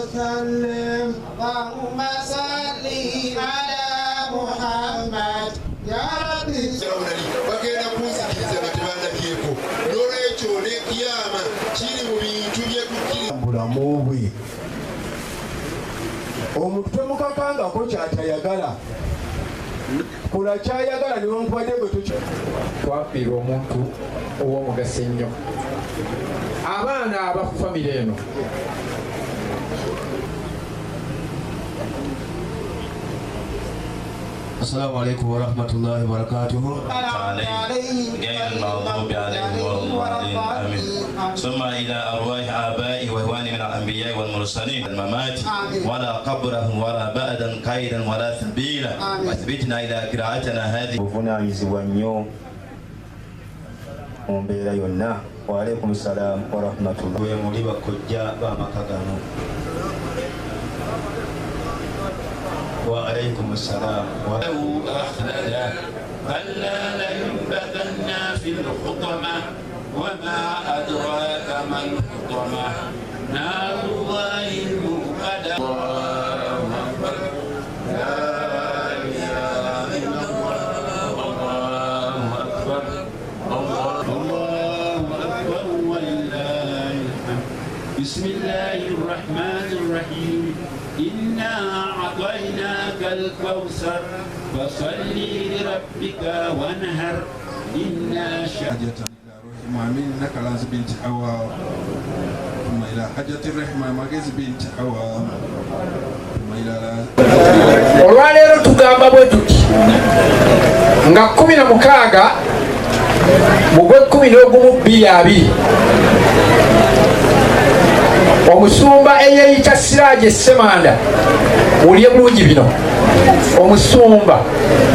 وسلم اللهم صل على محمد يا ربي bagenda kunzikiriza batebana byeko n'olwekyo olw'ekiyama kiri mu bintu byetukkiriza bulamu bwe omuntu temukakangako kyatayagala kola kyayagala niwankubadde gwe twafiirwa omuntu ow'omugaso ennyo abaana abafu famire eno السلام عليكم ورحمة الله وبركاته. غير المغضوب عليهم ولا الضالين آمين. ثم إلى أرواح آبائي وإخواني من الأنبياء والمرسلين الممات ولا قبرهم ولا بعدا قيدا ولا سبيلا واثبتنا إلى قراءتنا هذه. buvunaanyizibwa nnyo mu mbeera yonna. Waalaikum salaam wa rahmatullah. Bwe muli bakojja b'amaka gano. وعليكم السلام. ولو أخلد ألا لينبذن في الحطمة وما أدراك ما الحطمة نار الله الموقدة. الله أكبر لا إله إلا الله الله أكبر الله أكبر ولله الحمد. بسم الله الرحمن الرحيم. إنا أعطيناك الكوثر فصل لربك وانهر إنا حاجة إلى روح مؤمن نكلاز بنت حواء ثم إلى حاجة الرحمة مجز بنت حواء ثم إلى olwaleero tugamba bwe tuti nga 16 mu gwe 11/22 omusumba eyeeyita Siraaje Ssemanda mulye bulungi bino omusumba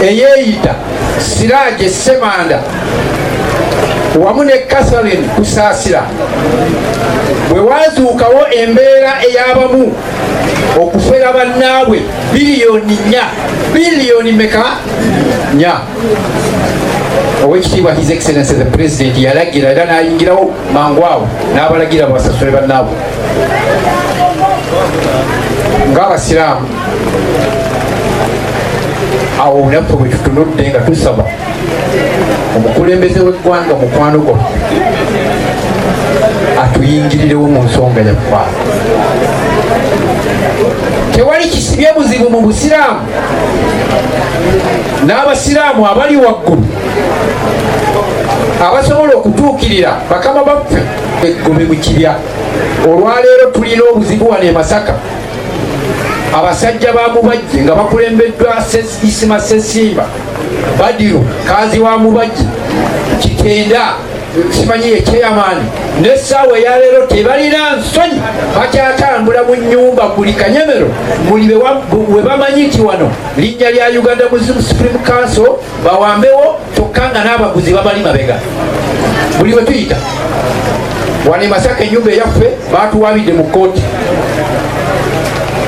eyeeyita Siraaje Ssemanda wamu ne Catherine Kusaasira bwe waazuukawo embeera ey'abamu okufera bannaabwe biliyoni meka 4 Owekitiibwa His Excellency the President yalagira era n'ayingirawo mangu awo n'abalagira basasule bannaabwe ng'abasiraamu awo naffe bwe tutunudde nga tusaba omukulembeze w'eggwanga mukwano gwo atuyingirirewo mu nsonga yaffe. Tewali kisibye buzibu mu busiraamu n'abasiraamu abali waggulu abasobola okutuukirira bakama baffe eggobe mu kibya. Olwaleero tulina obuzibu wano e Masaka abasajja ba Mubajje nga bakulembeddwa Isima Ssesimba Badiru Kaazi wa Mubajje Kitenda simanyi ye chairman n'essaawa eyaleero tebalina nsonyi bakyatambula mu nnyumba buli Kanyemero muli we bamanyi nti wano linnya lya Uganda Muslim Supreme Council bawambewo kyokka nga n'abaguzi babali mabega buli we tuyita wano e Masaka ennyumba eyaffe baatuwabidde mu kkooti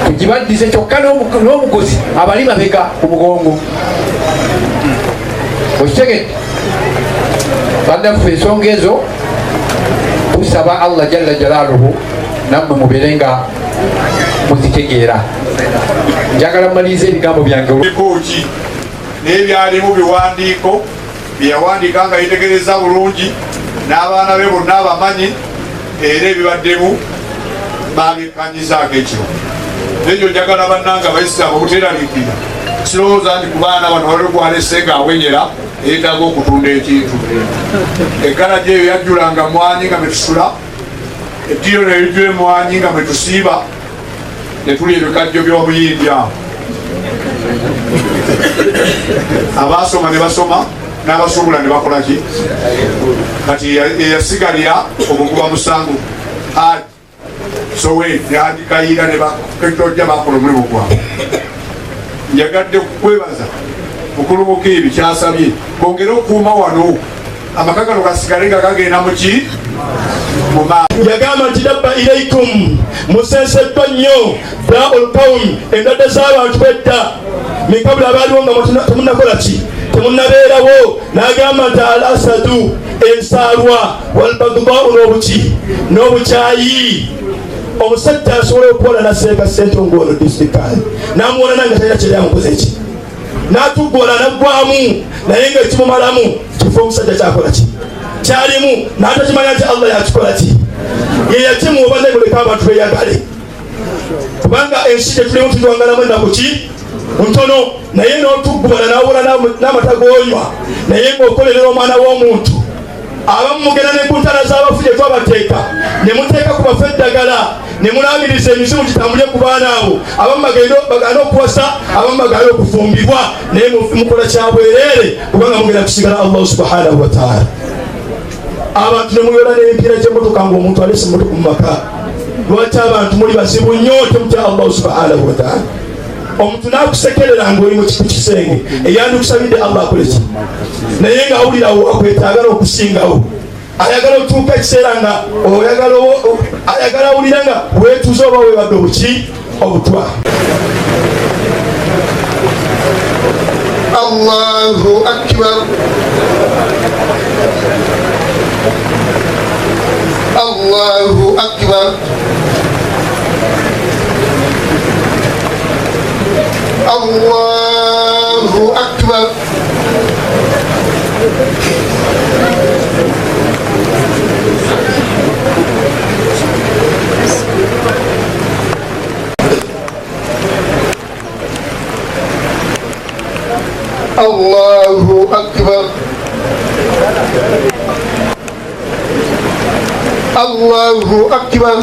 tugibaddize kyokka n'omugozi abali mabega ku mugongo okitegedde. Bannaffe ensonga ezo tusaba Allah jalla jalaaluhu nammwe mubeere nga muzitegeera. Njagala mmaliriza ebigambo byange ebikooki n'ebyalimu biwandiiko byeyawandiika nga yetegereza bulungi n'abaana be bonna abamanyi era ebibaddemu babikkanyizaako ekiro. Nekyo njagala bannanga abaisiraamu obuteeraliikirira kirowooza nti ku baana bano walogwalese ng'awenyera yeetaaga okutunda ekintu. Eggalagi eyo yajjulanga mwanyi nga metusula, ettiiro neyijjula emwanyi nga metusiiba, netuli ebikajjo by'obuyinja. Abaasoma ne basoma n'abasubula ne bakola ki? Kati eyasigalira omuguba musango Haji Sowe ne Haji Kayiira ne Tojja bakola omulimu gwabwe. Njagadde kwebaza mukulu Mukiibi kyasabye kwongera okuuma wano amaka gano gasigale nga gagenda muki yagamba nti dabba ilaikum musenseddwa nnyo daul qawm endwadde z'abantu bedda mikabula abaaliwo nga temunnakola ki temunnabeerawo. N'agamba nti al asadu ensaalwa walbagdau n'obuki n'obukyayi omusajja asobola okukola naseeka ssente ng'ono disitulikali n'amuwona nange talina kyeri amukoze ki n'atuggola naggwamu naye ng'ekimumalamu kifo omusajja kyakola ki kyalimu n'atakimanya nti Allah yakikola ki ye yakimuoba naye muleka abantu beyagale kubanga ensi gyetulimu tujwangalamu ennaku ki ntono naye n'otuggubala n'awola n'amata g'onywa naye ng'okolerera omwana w'omuntu abamu mugenda n'enkuntana z'abafu gye twabateeka ne muteeka ku bafu eddagala ne mulangiriza emizimu gitambulye ku baana abo abamu bagaana okuwasa abamu bagaana okufumbibwa naye mukola kyabwereere kubanga mugenda kusigala Allah subhanahu wa ta'ala. Abantu ne muyola n'empiira gy'emmotoka ng'omuntu alese emmotoka mu maka. Lwaki abantu muli bazibu nnyo temutya Allah subhanahu wa ta'ala. Omuntu n'akusekerera ng'oli mu kisenge eyandikusabidde Allah akole ki naye ng'awulirawo akwetaagala okusingawo ayagala otuuka ekiseera nga ayagala awulira nga weetuze oba weebadde obuki obutwa. Allahu akbar. Allahu akbar. Allahu akbar. Allahu akbar. Allahu akbar.